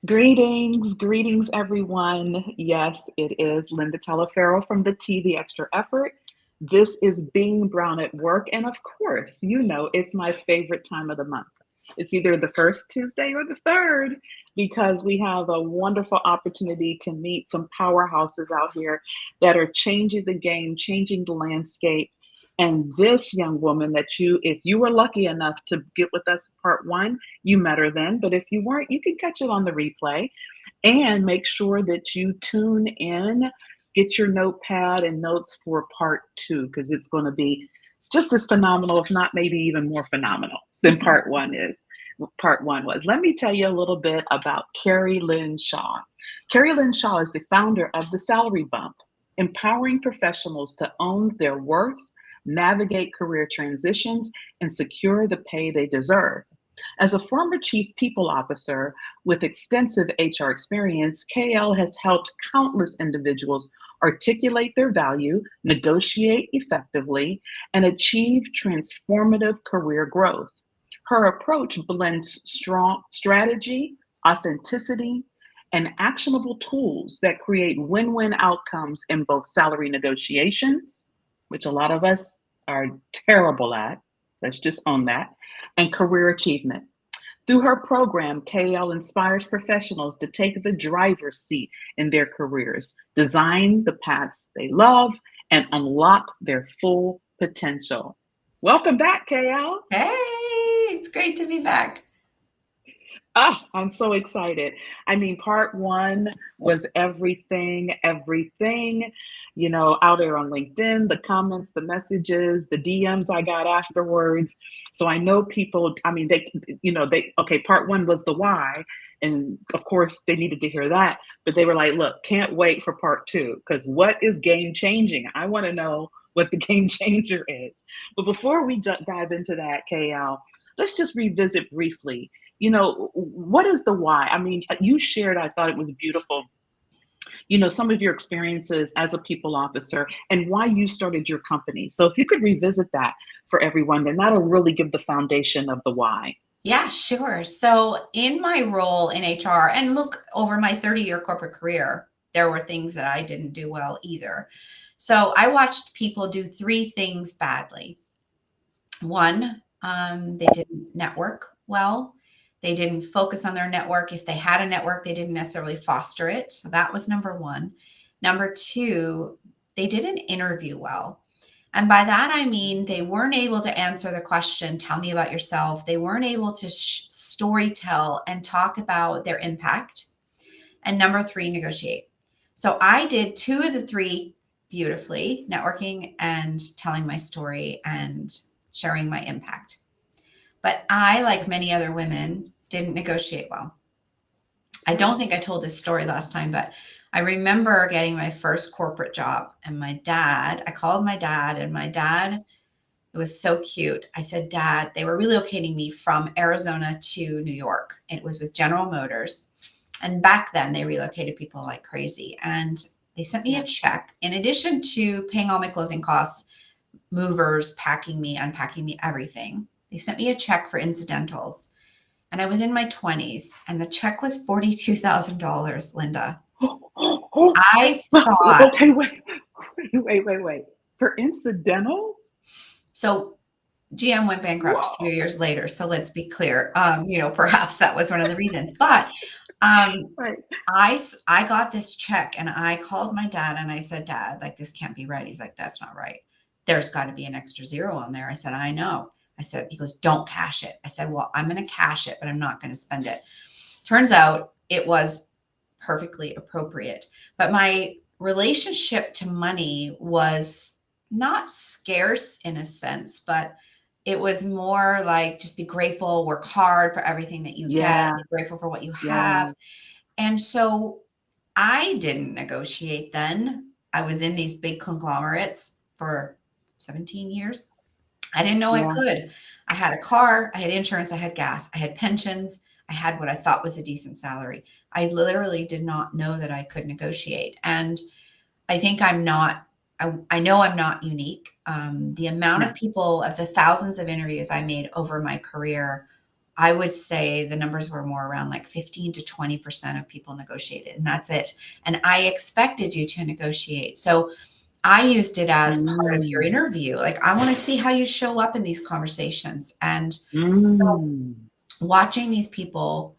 Greetings, everyone. Yes, it is Linda Talaferro from the T, the Extra Effort. This is Being Brown at Work. And of course, it's my favorite time of the month. It's either the first Tuesday or the third because we have a wonderful opportunity to meet some powerhouses out here that are changing the game, changing the landscape. And this young woman if you were lucky enough to get with us part one, you met her then. But if you weren't, you can catch it on the replay and make sure that you tune in, get your notepad and notes for part two, because it's going to be just as phenomenal, if not maybe even more phenomenal than part one was. Let me tell you a little bit about Keri-Lynne Shaw. Keri-Lynne Shaw is the founder of the Salary Bump, empowering professionals to own their worth, navigate career transitions, and secure the pay they deserve. As a former chief people officer with extensive HR experience, KL has helped countless individuals articulate their value, negotiate effectively, and achieve transformative career growth. Her approach blends strong strategy, authenticity, and actionable tools that create win win outcomes in both salary negotiations, which a lot of us are terrible at. Let's just own that, and career achievement. Through her program, KL inspires professionals to take the driver's seat in their careers, design the paths they love, and unlock their full potential. Welcome back, KL. Hey, it's great to be back. I'm so excited. I mean, part one was everything, out there on LinkedIn, the comments, the messages, the DMs I got afterwards. So I know people, I mean, okay, part one was the why. And of course, they needed to hear that. But they were like, look, can't wait for part two, because what is game changing? I want to know what the game changer is. But before we dive into that, KL, let's just revisit briefly, what is the why? I mean, you shared, I thought it was beautiful, some of your experiences as a people officer and why you started your company. So if you could revisit that for everyone, then that'll really give the foundation of the why. Yeah, sure. So, in my role in HR, and look, over my 30-year corporate career, there were things that I didn't do well either. So, I watched people do three things badly. One, they didn't network well. They didn't focus on their network. If they had a network, they didn't necessarily foster it. So that was number one. Number two, they didn't interview well. And by that, I mean they weren't able to answer the question, tell me about yourself. They weren't able to story tell and talk about their impact. And number three, negotiate. So I did two of the three beautifully, networking and telling my story and sharing my impact. But I, like many other women, didn't negotiate well. I don't think I told this story last time, but I remember getting my first corporate job, and I called my dad, and my dad, it was so cute. I said, Dad, they were relocating me from Arizona to New York. It was with General Motors. And back then they relocated people like crazy. And they sent me a check in addition to paying all my closing costs, movers, packing me, unpacking me, everything. They sent me a check for incidentals. And I was in my 20s, and the check was $42,000, Linda. I thought, Okay, wait. For incidentals? so GM went bankrupt a few Whoa. years later. So let's be clear. Perhaps that was one of the reasons. But um, Right. I got this check, and I called my dad and I said, Dad, like, this can't be right. He's like, that's not right. There's got to be an extra zero on there. I said, I know. I said, he goes, don't cash it. I said, well, I'm going to cash it, but I'm not going to spend it. Turns out it was perfectly appropriate. But my relationship to money was not scarce in a sense, but it was more like just be grateful, work hard for everything that you get, Yeah, be grateful for what you have. yeah, And so I didn't negotiate then. I was in these big conglomerates for 17 years. I didn't know I yeah. could. I had a car, I had insurance, I had gas, I had pensions, I had what I thought was a decent salary. I literally did not know that I could negotiate. And I think I know I'm not unique. The amount No. of people, of the thousands of interviews I made over my career, I would say the numbers were more around like 15 to 20% of people negotiated, and that's it. And I expected you to negotiate. So I used it as part of your Mm, interview. Like, I want to see how you show up in these conversations. And so mm, watching these people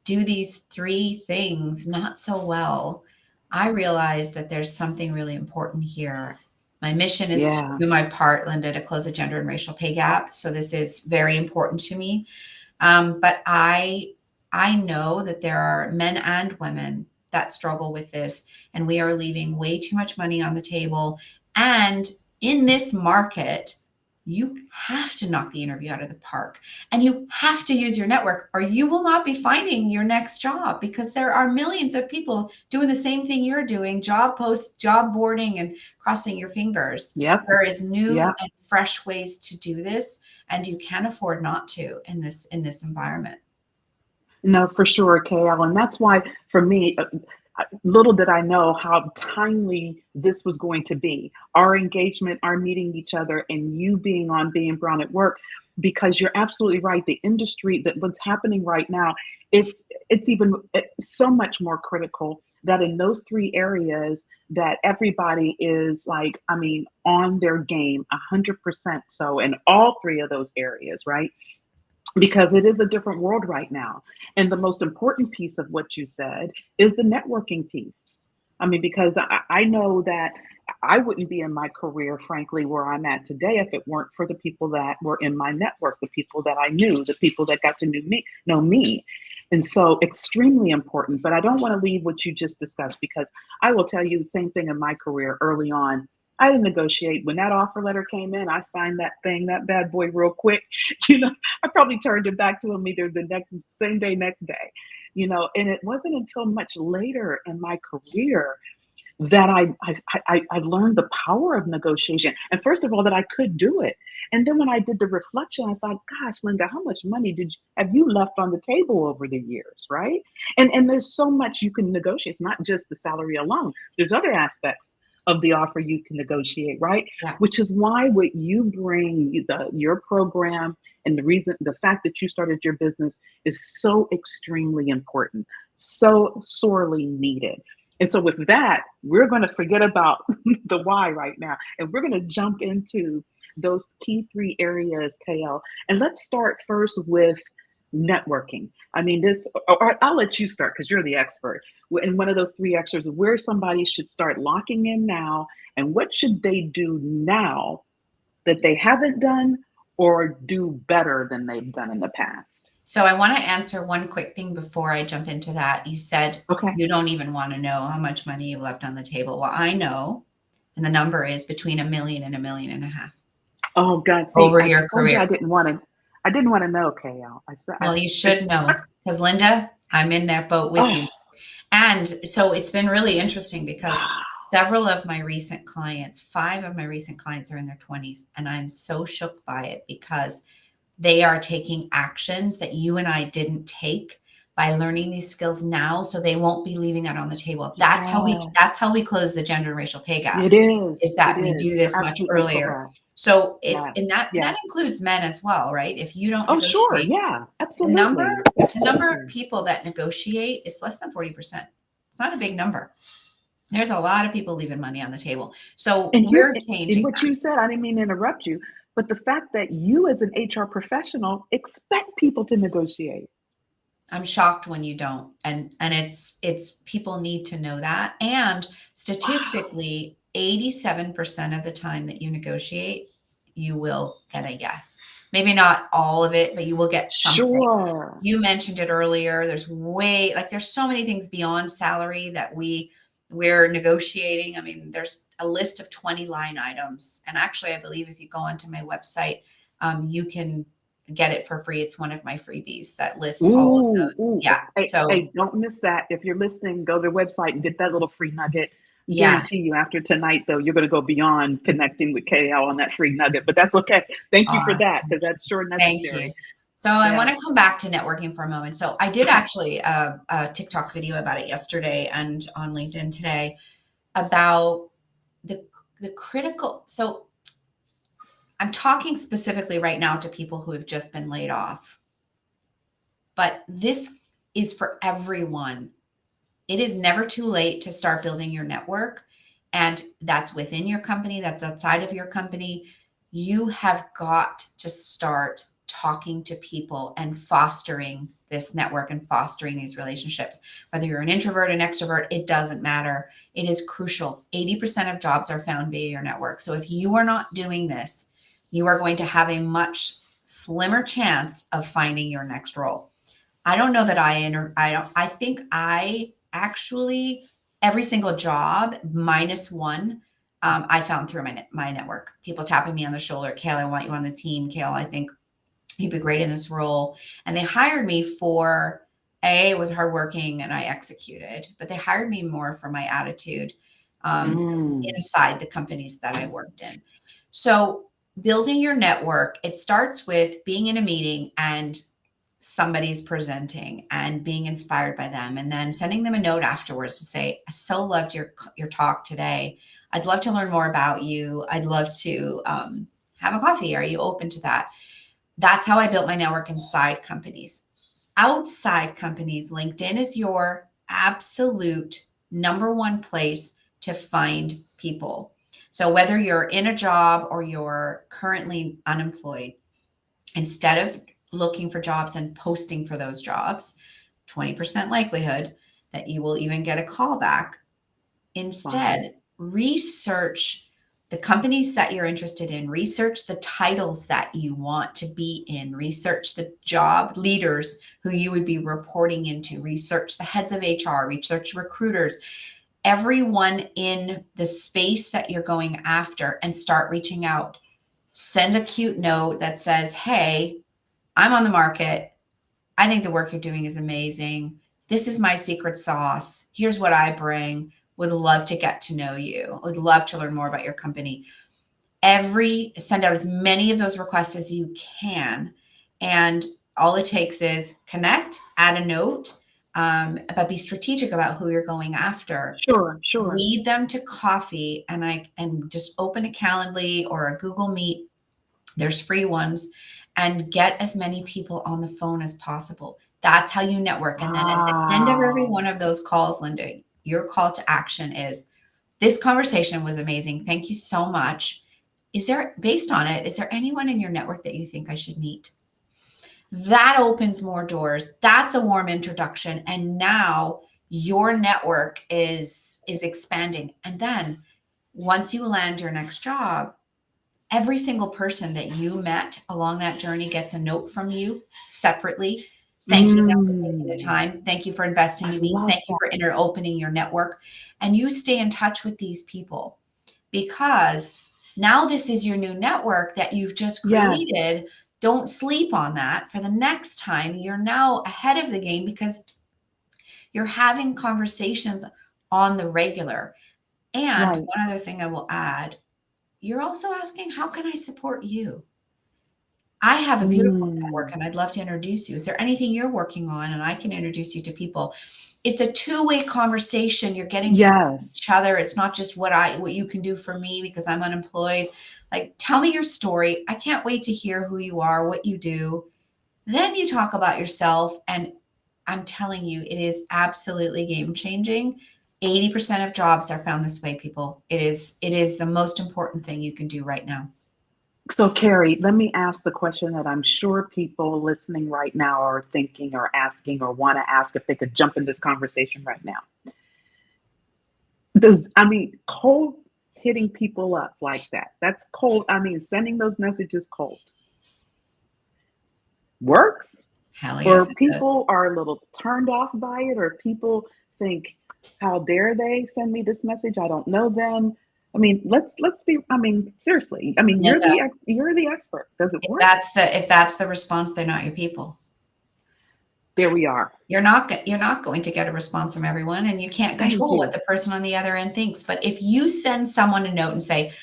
do these three things not so well, I realized that there's something really important here. My mission is to yeah, do my part, Linda, to close the gender and racial pay gap. So this is very important to me. But I know that there are men and women that struggle with this, and we are leaving way too much money on the table. And in this market, you have to knock the interview out of the park, and you have to use your network, or you will not be finding your next job, because there are millions of people doing the same thing you're doing, job posts, job boarding, and crossing your fingers. yep, There is new yep. and fresh ways to do this, and you can't afford not to in this environment. No, for sure, KL. And that's why, for me, little did I know how timely this was going to be. Our engagement, our meeting each other, and you being on Being Brown at Work, because you're absolutely right. The industry, that what's happening right now, it's even so much more critical that in those three areas that everybody is like, I mean, on their game 100%. So in all three of those areas, right? Because it is a different world right now. And the most important piece of what you said is the networking piece. I mean, because I know that I wouldn't be in my career, frankly, where I'm at today if it weren't for the people that were in my network, the people that I knew, the people that got to know me. And so, extremely important. But I don't want to leave what you just discussed, because I will tell you the same thing in my career early on. I didn't negotiate. When that offer letter came in, I signed that thing, that bad boy, real quick. You know, I probably turned it back to him either the next same day, next day. And it wasn't until much later in my career that I learned the power of negotiation. And first of all, that I could do it. And then when I did the reflection, I thought, gosh, Linda, how much money have you left on the table over the years, right? And there's so much you can negotiate. It's not just the salary alone. There's other aspects of the offer you can negotiate, right? Yeah. Which is why what you bring, your program, and the fact that you started your business is so extremely important, so sorely needed. And so, with that, we're going to forget about the why right now, and we're going to jump into those key three areas, KL. And let's start first with networking. I mean, or I'll let you start because you're the expert. In one of those three extras, where somebody should start locking in now, and what should they do now that they haven't done or do better than they've done in the past? So I want to answer one quick thing before I jump into that. You said Okay. you don't even want to know how much money you left on the table. Well, I know, and the number is between 1 million and 1.5 million Oh God, see, over I your told you career. I didn't want to know, KL. I said, Well, you I, should know, because Linda, I'm in that boat with oh, you. And so it's been really interesting because several of my recent clients, 5 of my recent clients are in their 20s, and I'm so shook by it because they are taking actions that you and I didn't take by learning these skills now, so they won't be leaving that on the table. That's how we yes, that's how we close the gender and racial pay gap, it is. is It that we do is. You're this much absolutely earlier. correct. So it's Yes, and that yes. includes men as well, right? If you don't Oh, sure. negotiate, Yeah, the number absolutely. the number of Absolutely. people that negotiate is less than 40%. It's not a big number. There's a lot of people leaving money on the table. So And we're in changing what that. you said, I didn't mean to interrupt you, but the fact that you, as an HR professional, expect people to negotiate. I'm shocked when you don't. And it's people need to know that. And Wow. statistically, 87% of the time that you negotiate, you will get a yes. Maybe not all of it, but you will get something. Sure. You mentioned it earlier. There's so many things beyond salary that we're negotiating. I mean, there's a list of 20 line items. And actually, I believe if you go onto my website, you can get it for free. It's one of my freebies that lists all of Ooh, those. ooh. Yeah. Hey, So hey, don't miss that. If you're listening, go to the website and get that little free nugget. yeah. Guarantee you after tonight, though, you're going to go beyond connecting with KL on that free nugget. But that's okay. Thank you for Uh, that, because that's sure Thank you. necessary. So I want Yeah. to come back to networking for a moment. So I did Okay. actually a TikTok video about it yesterday and on LinkedIn today about the the critical. So I'm talking specifically right now to people who have just been laid off. but this is for everyone. It is never too late to start building your network. And that's within your company, that's outside of your company. You have got to start talking to people and fostering this network and fostering these relationships. Whether you're an introvert, an extrovert, it doesn't matter. It is crucial. 80% of jobs are found via your network. So if you are not doing this, you are going to have a much slimmer chance of finding your next role. I don't know that I think I actually, every single job minus one, I found through my network. People tapping me on the shoulder, Kale, I want you on the team. Kale, I think you'd be great in this role. And they hired me for, it was hardworking and I executed, but they hired me more for my attitude Mm. inside the companies that I worked in. So building your network, it starts with being in a meeting and somebody's presenting and being inspired by them, and then sending them a note afterwards to say, I so loved your talk today. I'd love to learn more about you. I'd love to have a coffee. Are you open to that? That's how I built my network inside companies. Outside companies, LinkedIn is your absolute number one place to find people. So whether you're in a job or you're currently unemployed, instead of looking for jobs and posting for those jobs, 20% likelihood that you will even get a call back. Wow. Instead, research the companies that you're interested in, research the titles that you want to be in, research the job leaders who you would be reporting into, research the heads of HR, research recruiters, everyone in the space that you're going after, and start reaching out. Send a cute note that says, hey, I'm on the market. I think the work you're doing is amazing. This is my secret sauce. Here's what I bring. Would love to get to know you. Would love to learn more about your company. Send out as many of those requests as you can. And all it takes is connect, add a note, but be strategic about who you're going after. Sure, sure. Lead them to coffee, and just open a Calendly or a Google Meet. There's free ones, and get as many people on the phone as possible. That's how you network. And then at the end of every Wow. one of those calls, Linda, your call to action is, this conversation was amazing. Thank you so much. Based on it, is there anyone in your network that you think I should meet? That opens more doors. That's a warm introduction. And now your network is expanding. And then once you land your next job, every single person that you met along that journey gets a note from you separately, thanking them for taking the Mm. time. Thank you for investing I in me. love Thank you that. for opening your network. And you stay in touch with these people, because now this is your new network that you've just Yes. created. Don't sleep on that. For the next time, you're now ahead of the game because you're having conversations on the regular. And Right. one other thing I will add, you're also asking, how can I support you? I have a beautiful network Mm. and I'd love to introduce you. Is there anything you're working on? And I can introduce you to people. It's a two-way conversation. You're getting to know Yes. each other. It's not just what you can do for me because I'm unemployed. Like, tell me your story. I can't wait to hear who you are, what you do. Then you talk about yourself, and I'm telling you, it is absolutely game changing. 80% of jobs are found this way, people. It is the most important thing you can do right now. So, Carrie, let me ask the question that I'm sure people listening right now are thinking or asking or want to ask if they could jump in this conversation right now. Cold hitting people up like that, that's cold. Sending those messages cold works, Hell yes, or it does. people are a little turned off by it, or people think, how dare they send me this message? I don't know them. Let's be, seriously. Linda, You're the expert. Does it if work? that's the response, they're not your people. There we are. You're not going to get a response from everyone, and you can't Thank control what you. the person on the other end thinks. But if you send someone a note and say,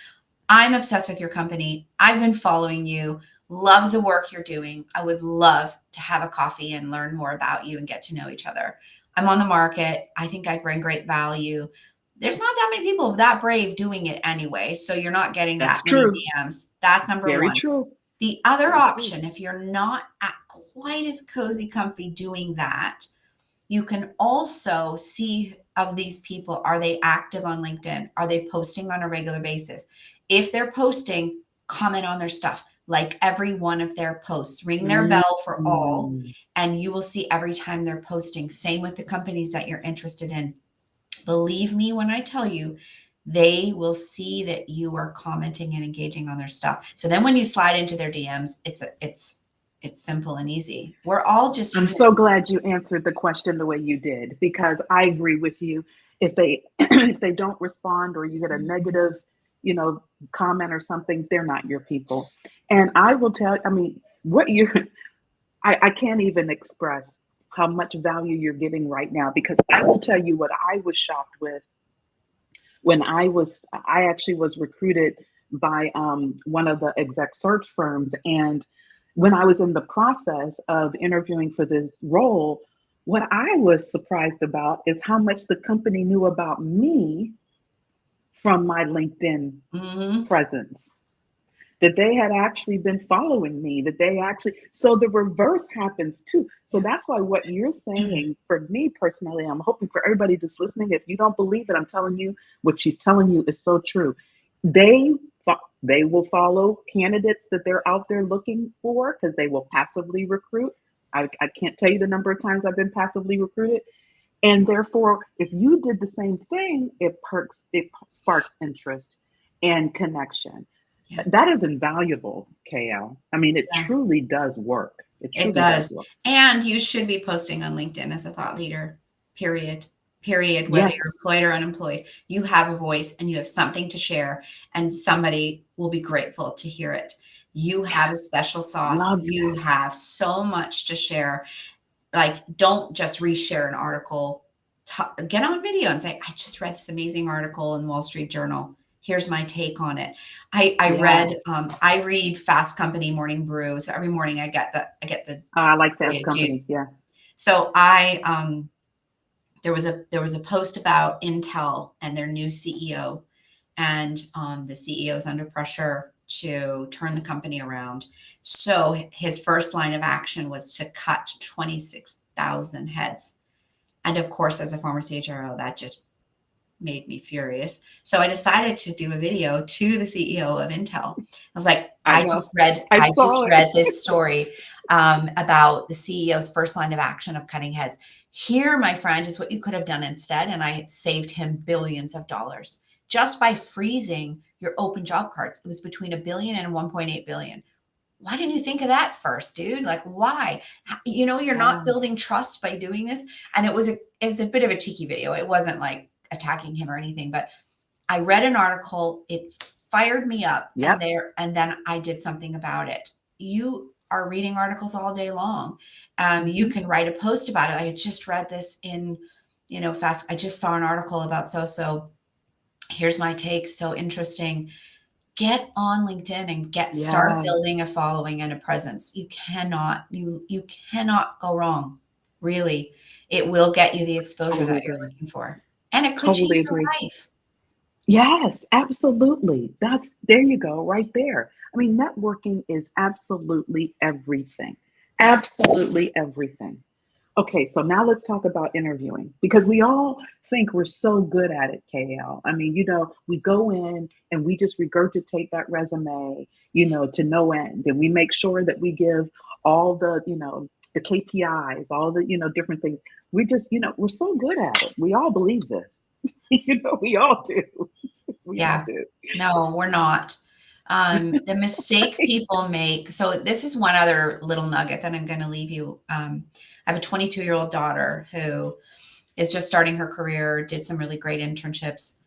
I'm obsessed with your company, I've been following you, love the work you're doing, I would love to have a coffee and learn more about you and get to know each other. I'm on the market. I think I bring great value. There's not that many people that brave doing it anyway. So you're not getting That's that many true. DMs. That's number Very one. true. The other So true. option, if you're not at quite as cozy, comfy doing that, you can also see of these people, are they active on LinkedIn? Are they posting on a regular basis? If they're posting, comment on their stuff, like every one of their posts, ring their bell for all, Mm. and you will see every time they're posting. Same with the companies that you're interested in. Believe me when I tell you, they will see that you are commenting and engaging on their stuff. So then when you slide into their DMs, it's simple and easy. We're all just I'm human. so glad you answered the question the way you did, because I agree with you. If they if they don't respond, or you get a negative, you know, comment or something, they're not your people. And I will tell, I mean, what you I can't even express how much value you're giving right now, because I will tell you what I was shocked with when I actually was recruited by one of the exec search firms. And when I was in the process of interviewing for this role, what I was surprised about is how much the company knew about me from my LinkedIn Mm-hmm. presence, that they had actually been following me, that they actually, so the reverse happens too. So Yeah. that's why what you're saying, for me personally, I'm hoping for everybody that's listening, if you don't believe it, I'm telling you, what she's telling you is so true. They they will follow candidates that they're out there looking for, because they will passively recruit. I can't tell you the number of times I've been passively recruited. And therefore, if you did the same thing, it sparks interest and connection. Yeah. That is invaluable, KL. I mean, it Yeah. truly does work. It It truly does does. work. And you should be posting on LinkedIn as a thought leader, period. Period. Whether you're Yes, employed or unemployed, you have a voice and you have something to share, and somebody will be grateful to hear it. You have a yes, special sauce. love You that. have so much to share. Like, don't just reshare an article. Get on video and say, I just read this amazing article in Wall Street Journal. Here's my take on it. Yeah, I read Fast Company Morning Brew. So every morning I get the I like Fast creative Company. juice. Yeah. So there was a post about Intel and their new CEO, and the CEO is under pressure to turn the company around. So his first line of action was to cut 26,000 heads. And of course, as a former CHRO, that just made me furious. So I decided to do a video to the CEO of Intel. I was like, I know. I I just saw it. read this story about the CEO's first line of action of cutting heads. Here, my friend, is what you could have done instead, and I saved him billions of dollars just by freezing your open job cards. It was between a billion and 1.8 billion. Why didn't you think of that first, dude? Like, why? You know, you're not Yeah. building trust by doing this. And it was a bit of a cheeky video. It wasn't like attacking him or anything, but I read an article, it fired me up, Yep. and then I did something about it. You are reading articles all day long. You Hmm. can write a post about it. I just read this in, fast. I just saw an article about so. Here's my take. So interesting. Get on LinkedIn and start Yes. building a following and a presence. You cannot go wrong. Really, it will get you the exposure Totally that you're agree. looking for, and it could Totally change your agree. life. Yes, absolutely. That's there you go, right there. I mean, networking is absolutely everything. Absolutely everything. Okay, so now let's talk about interviewing, because we all think we're so good at it, KL. I mean, we go in and we just regurgitate that resume, to no end. And we make sure that we give all the KPIs, all the, different things. We just, we're so good at it. We all believe this. We all do. We all Yeah. do. No, we're not. The mistake people make. So this is one other little nugget that I'm going to leave you. I have a 22-year-old daughter who is just starting her career, did some really great internships.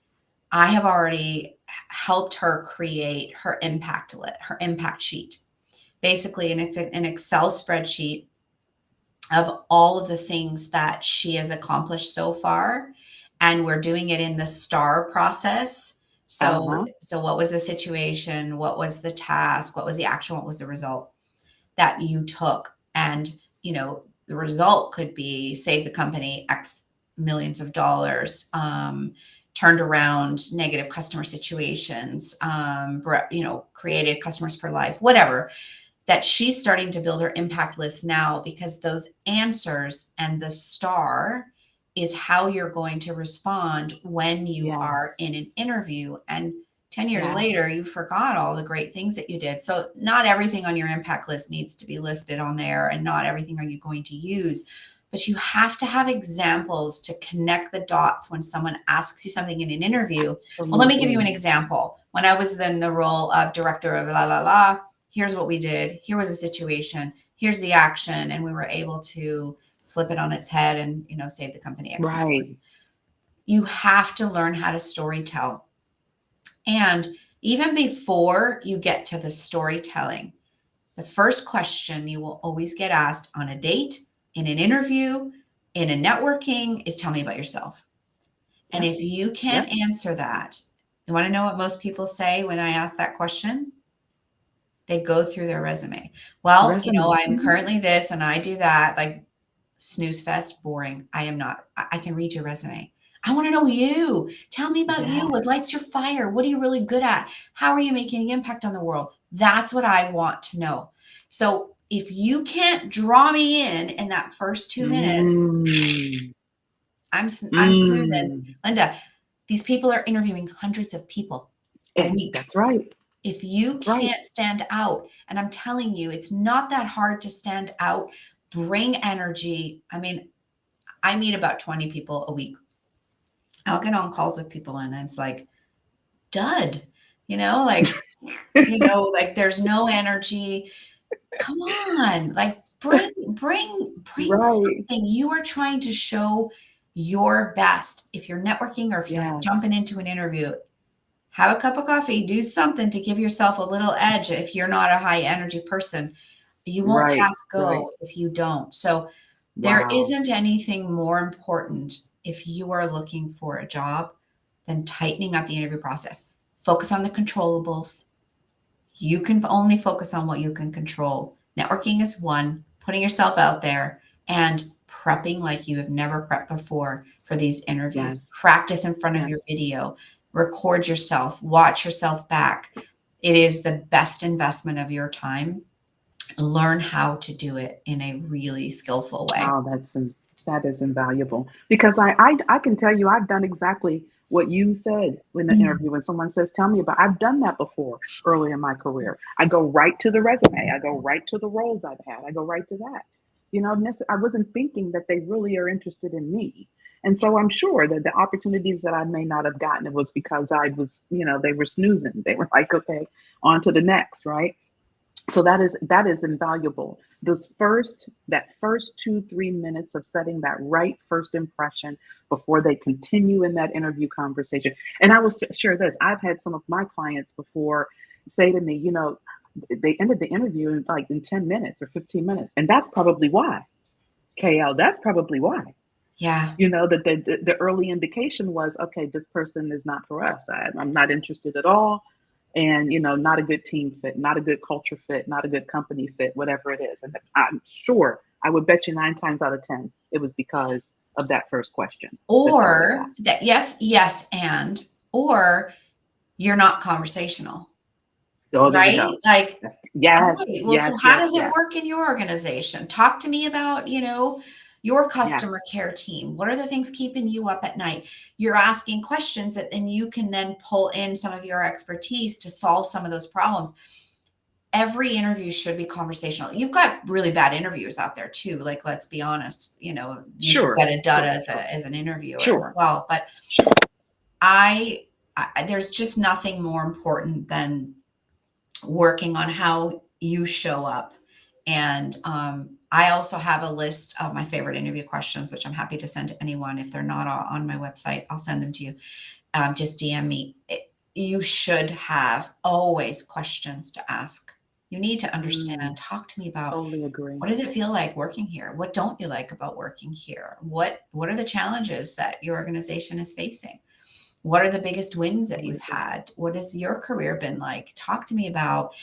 I have already helped her create her impact sheet, basically, and it's an Excel spreadsheet of all of the things that she has accomplished so far, and we're doing it in the STAR process. Uh-huh. So what was the situation? What was the task? What was the action? What was the result that you took? And, the result could be save the company X millions of dollars, turned around negative customer situations, created customers for life, whatever. that she's starting to build her impact list now, because those answers and the star is how you're going to respond when you are Yes. in an interview. And 10 years Yeah. later, you forgot all the great things that you did. So not everything on your impact list needs to be listed on there, and not everything are you going to use, but you have to have examples to connect the dots when someone asks you something in an interview. Well, let me give you an Absolutely. example. When I was in the role of director of la la la, here's what we did. Here was a situation. Here's the action, and we were able to flip it on its head and, you know, save the company X amount of money. Right. You have to learn how to story tell. And even before you get to the storytelling, the first question you will always get asked on a date, in an interview, in a networking is, tell me about yourself. And Yep. if you can't Yep. answer that, you want to know what most people say when I ask that question? They go through their resume. Well, you know, Resume. I'm currently this and I do that. Like, snooze fest, boring. I am not. I can read your resume. I want to know you. Tell me about you. What Yes. lights your fire? What are you really good at? How are you making an impact on the world? That's what I want to know. So if you can't draw me in that first 2 minutes, Mm. I'm snoozing. Mm. Linda, these people are interviewing hundreds of people a week. That's right. If you That's right. can't stand out, and I'm telling you, it's not that hard to stand out, bring energy. I mean, I meet about 20 people a week. I'll get on calls with people and it's like, dud, you know, like, like there's no energy. Come on, like bring Right. something. You are trying to show your best. If you're networking or if you're Yes. jumping into an interview, have a cup of coffee, do something to give yourself a little edge. If you're not a high energy person, you won't Right. pass Right. go if you don't. So there Wow. isn't anything more important if you are looking for a job than tightening up the interview process. Focus on the controllables. You can only focus on what you can control. Networking is one, putting yourself out there and prepping like you have never prepped before for these interviews. Yes. Practice in front of Yes. your video, record yourself, watch yourself back. It is the best investment of your time. Learn how to do it in a really skillful way. Oh, that is invaluable because I can tell you I've done exactly what you said in the Mm. interview when someone says, "Tell me about." I've done that before early in my career. I go right to the resume. I go right to the roles I've had. I go right to that. I wasn't thinking that they really are interested in me. And so I'm sure that the opportunities that I may not have gotten, it was because I was, they were snoozing. They were like, okay, on to the next, right? So that is invaluable. That first 2-3 minutes of setting that right first impression before they continue in that interview conversation. And I will share this. I've had some of my clients before say to me, they ended the interview in 10 minutes or 15 minutes, and that's probably why. KL, that's probably why. Yeah. That the early indication was, okay, this person is not for us. I'm not interested at all. And, not a good team fit, not a good culture fit, not a good company fit, whatever it is. And I'm sure, I would bet you 9 times out of 10, it was because of that first question that they would have Or asked. that, yes, yes, or you're not conversational, Oh, there we right? go. Like, all Yes, right, well, so yes, how yes, does it yes, work in your organization? Talk to me about, your yes, customer care team. What are the things keeping you up at night? You're asking questions that then you can then pull in some of your expertise to solve some of those problems. Every interview should be conversational. You've got really bad interviewers out there too. Like, let's be honest, you could sure, get a dud sure, as sure, as an interviewer as sure, well. But sure. I, there's just nothing more important than working on how you show up. And I also have a list of my favorite interview questions, which I'm happy to send to anyone. If they're not on my website, I'll send them to you. Just DM me. You should have always questions to ask. You need to Mm, understand. Talk to me about, totally agree. what does it feel like working here? What don't you like about working here? What are the challenges that your organization is facing? What are the biggest wins that Totally you've agree. had? What has your career been like? Talk to me about,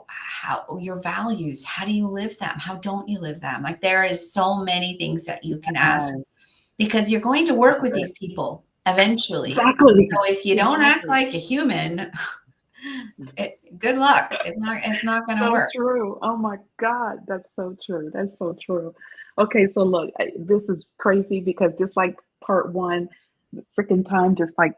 how your values, how do you live them? How don't you live them? Like, there is so many things that you can ask, Yes, because you're going to love work with it. these people eventually. Exactly, So if you don't act exactly. like a human, good luck. It's not going to So work. true. Oh my God, that's so true. That's so true. Okay, so look, this is crazy because just like part one, freaking time just like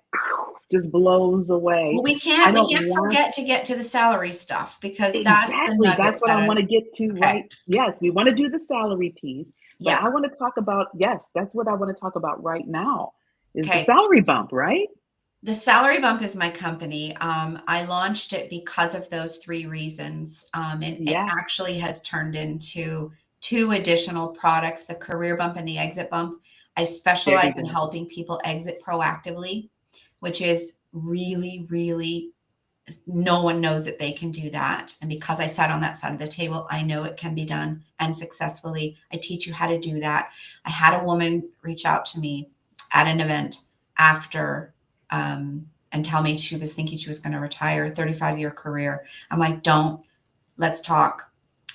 just blows Well, away. we I can't we don't can't want forget to get to the salary stuff because that's the exactly. That's nuggets what I that want to is get to, okay. right? Yes, we want to do the salary piece, but Yeah. I want to talk about, yes, that's what I want to talk about right now is the Okay. salary bump, right? The Salary Bump is my company. I launched it because of those three reasons. And it Yeah, actually has turned into two additional products, the Career Bump and the Exit Bump. I there you specialize in go. helping people exit proactively, which is really, really, no one knows that they can do that. And because I sat on that side of the table, I know it can be done and successfully. I teach you how to do that. I had a woman reach out to me at an event after and tell me she was thinking she was going to retire, 35-year career. I'm like, don't, let's talk.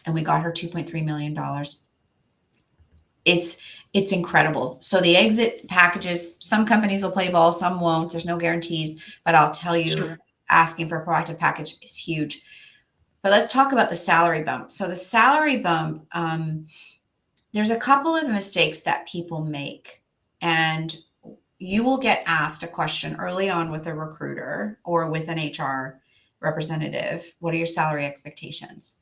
And we got her $2.3 million. It's it's incredible. So the exit packages, some companies will play ball, some won't. There's no guarantees, but I'll tell you, Sure. asking for a proactive package is huge. But let's talk about the salary bump. So the salary bump, there's a couple of mistakes that people make, and you will get asked a question early on with a recruiter or with an HR representative. What are your salary expectations?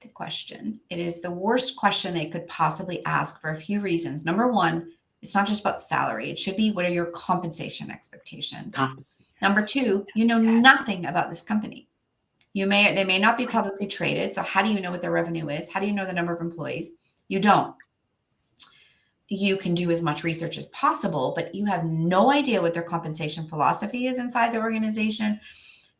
The question. It is the worst question they could possibly ask for a few reasons. Number one, it's not just about salary. It should be, what are your compensation expectations? Compensation. Number two, you know nothing about this company. They may not be publicly traded. So how do you know what their revenue is? How do you know the number of employees? You don't. You can do as much research as possible, but you have no idea what their compensation philosophy is inside the organization.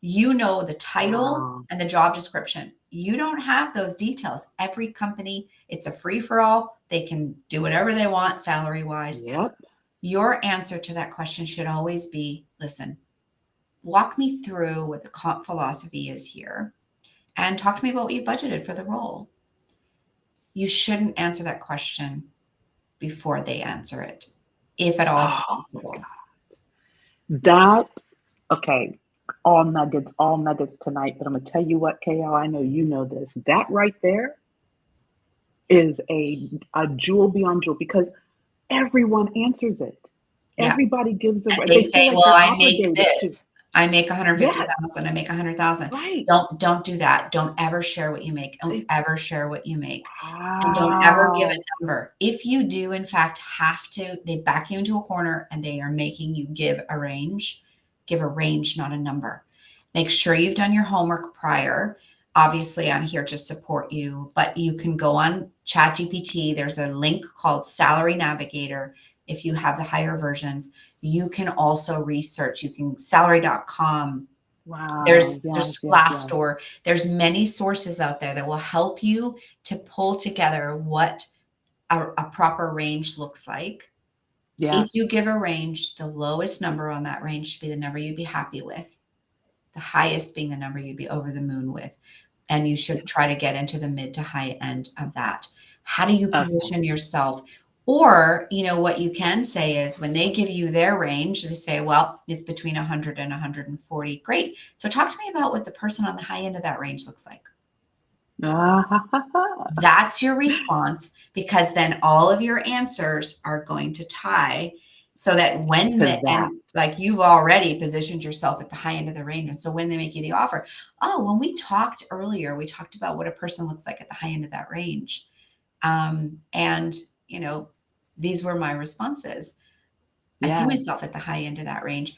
You know the title Wow. and the job description. You don't have those details. Every company, it's a free for all. They can do whatever they want salary wise. Yep. Your answer to that question should always be, listen, walk me through what the comp philosophy is here and talk to me about what you budgeted for the role. You shouldn't answer that question before they answer it, if at all Oh my possible. God. That, okay, all nuggets tonight, but I'm gonna tell you what, KO, I know you know this. That right there is a jewel beyond jewel because everyone answers it. Yeah. Everybody gives a And they they feel say, like well, they're I make obligated to. this. I make Yes, 150,000. I make 100,000. right. Don't do that. Don't ever share what you make. Don't They, ever share what you make. And don't ever give a wow. number. If you do, in fact, have to, they back you into a corner and they are making you give a range. Give a range, not a number. Make sure you've done your homework prior. Obviously, I'm here to support you, but you can go on ChatGPT. There's a link called Salary Navigator if you have the higher versions. You can also research. You can salary.com. Wow. There's Yes, yes, yes. Glassdoor. There's many sources out there that will help you to pull together what a proper range looks like. Yeah. If you give a range, the lowest number on that range should be the number you'd be happy with, the highest being the number you'd be over the moon with. And you Yeah. should try to get into the mid to high end of that. How do you Okay. position yourself? Or, what you can say is when they give you their range, they say, well, it's between 100 and 140. Great. So talk to me about what the person on the high end of that range looks like. Ah, That's your response, because then all of your answers are going to tie, so that to that. and like you've already positioned yourself at the high end of the range. And so when they make you the offer, oh, when we talked earlier, we talked about what a person looks like at the high end of that range. And, these were my responses. I see Yes. myself at the high end of that range.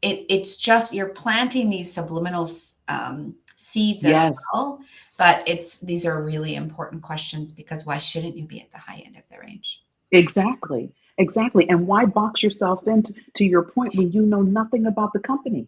It's just, you're planting these subliminal seeds as Yes. well, but these are really important questions, because why shouldn't you be at the high end of the range? Exactly. Exactly. And why box yourself in to your point when you know nothing about the company?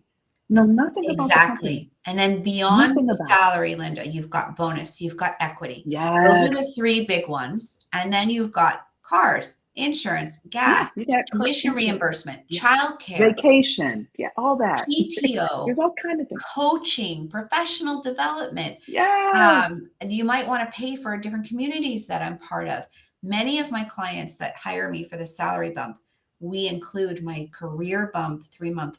Know nothing about the company. Exactly. And then beyond Nothing the about it. salary, Linda, you've got bonus, you've got equity. Those are the Yes. three big ones. And then you've got cars, insurance, Yeah, gas, you got car tuition insurance. reimbursement, Yeah. childcare, Vacation. Yeah, all that. PTO, There's all kind of things. coaching, professional development. Yes. You might want to pay for different communities that I'm part of. Many of my clients that hire me for the salary bump, we include my career bump 3-month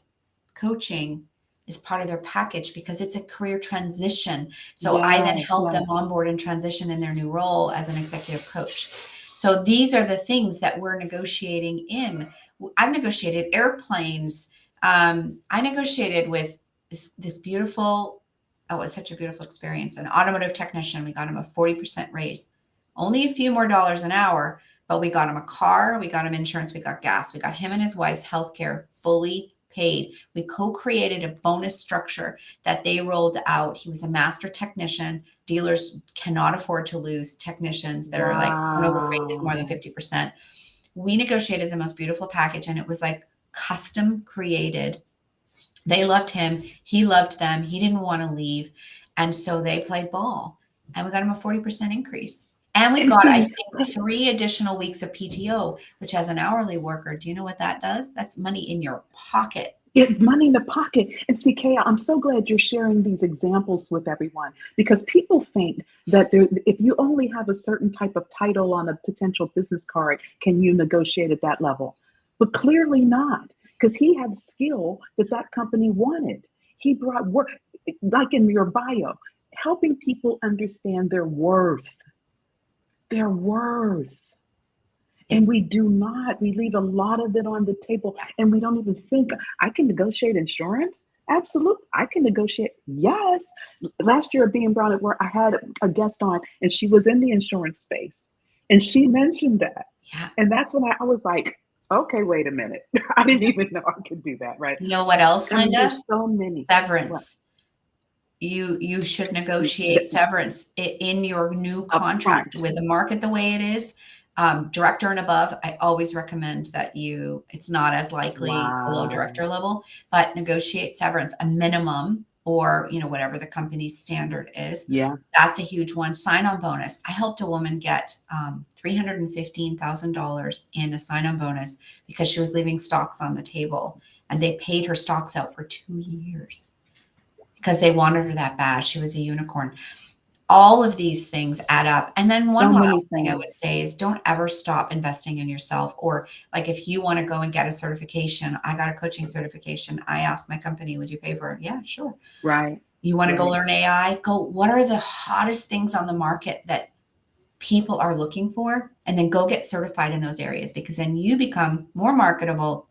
coaching is part of their package because it's a career transition. So I then Yes, help them yes. onboard and transition in their new role as an executive coach. So these are the things that we're negotiating in. I've negotiated airplanes. I negotiated with this beautiful, oh, it was such a beautiful experience. An automotive technician, we got him a 40% raise, only a few more dollars an hour, but we got him a car, we got him insurance, we got gas, we got him and his wife's healthcare fully paid. We co-created a bonus structure that they rolled out. He was a master technician. Dealers cannot afford to lose technicians that are like turnover rate is more than Wow. 50%. We negotiated the most beautiful package, and it was like custom created. They loved him. He loved them. He didn't want to leave. And so they played ball, and we got him a 40% increase. And we And got, I see, think, 3 additional weeks of PTO, which as an hourly worker, do you know what that does? That's money in your pocket. it's money in the pocket. And see, Kay, I'm so glad you're sharing these examples with everyone because people think that if you only have a certain type of title on a potential business card, can you negotiate at that level? But clearly not, because he had skill that that company wanted. He brought work, like in your bio, helping people understand their worth. And we It's, do not. We leave a lot of it on the table and we don't even think I can negotiate insurance. Absolutely. I can negotiate. Yes. Last year at Being Brown at Work, I had a guest on and she was in the insurance space and she mentioned that. yeah. And that's when I was like, okay, wait a minute. I didn't even know I could do that. Right. You know what else, I mean, Linda? there's so many. What? Severance. You should negotiate severance in your new Up contract front. with the market the way it is. Director and above, I always recommend that it's not as likely below Wow. director level, but negotiate severance, a minimum, or whatever the company's standard is. Yeah. That's a huge one. Sign-on bonus. I helped a woman get $315,000 in a sign-on bonus because she was leaving stocks on the table, and they paid her stocks out for 2 years because they wanted her that bad. She was a unicorn. All of these things add up. And then So one many last thing I would things. say is don't ever stop investing in yourself. Or like if you want to go and get a certification, I got a coaching certification. I asked my company, would you pay for it? Yeah, sure. Right. You want to go Right. learn AI? Go, what are the hottest things on the market that people are looking for? And then go get certified in those areas because then you become more marketable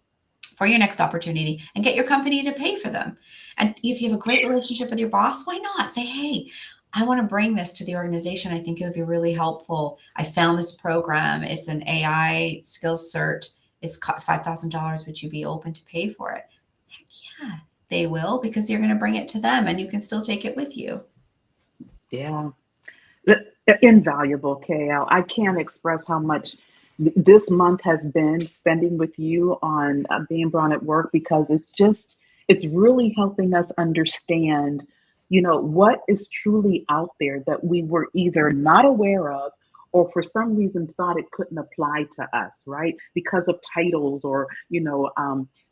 for your next opportunity and get your company to pay for them. And if you have a great relationship with your boss, why not say, hey, I want to bring this to the organization. I think it would be really helpful. I found this program. It's an AI skills cert. It's cost $5,000. Would you be open to pay for it? Heck yeah, they will because you're going to bring it to them and you can still take it with you. Yeah. Invaluable, KL. I can't express how much this month has been spending with you on being Brown at Work because it's really helping us understand, what is truly out there that we were either not aware of or for some reason thought it couldn't apply to us, right? Because of titles or,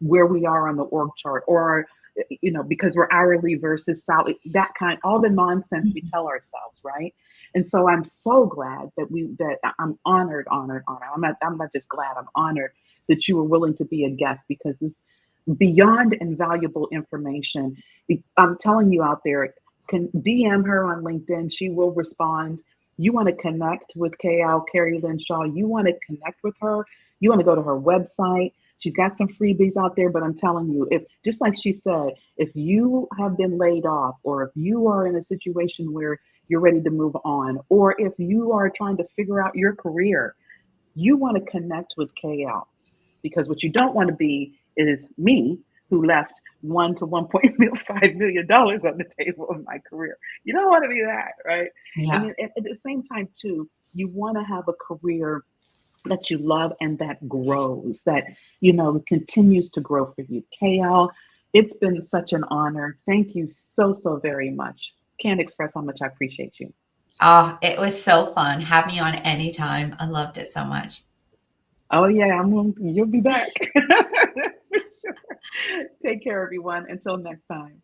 where we are on the org chart or, because we're hourly versus salary, that kind, all the nonsense we tell ourselves, right? And so I'm so glad that I'm honored. I'm not just glad, I'm honored that you were willing to be a guest because this beyond invaluable information. I'm telling you out there, can DM her on LinkedIn. She will respond. You want to connect with KL, Keri-Lynne Shaw. You want to connect with her. You want to go to her website. She's got some freebies out there, but I'm telling you, if just like she said, if you have been laid off or if you are in a situation where you're ready to move on, or if you are trying to figure out your career, you want to connect with KL because what you don't want to be is me who left $1 to $1.5 million on the table of my career. You don't want to be that, right? And Yeah. then at the same time, too, you want to have a career that you love and that grows, that continues to grow for you. KL, it's been such an honor. Thank you so, so very much. Can't express how much I appreciate you. Oh, it was so fun. Have me on anytime. I loved it so much. Oh yeah, you'll be back. That's for sure. Take care, everyone. Until next time.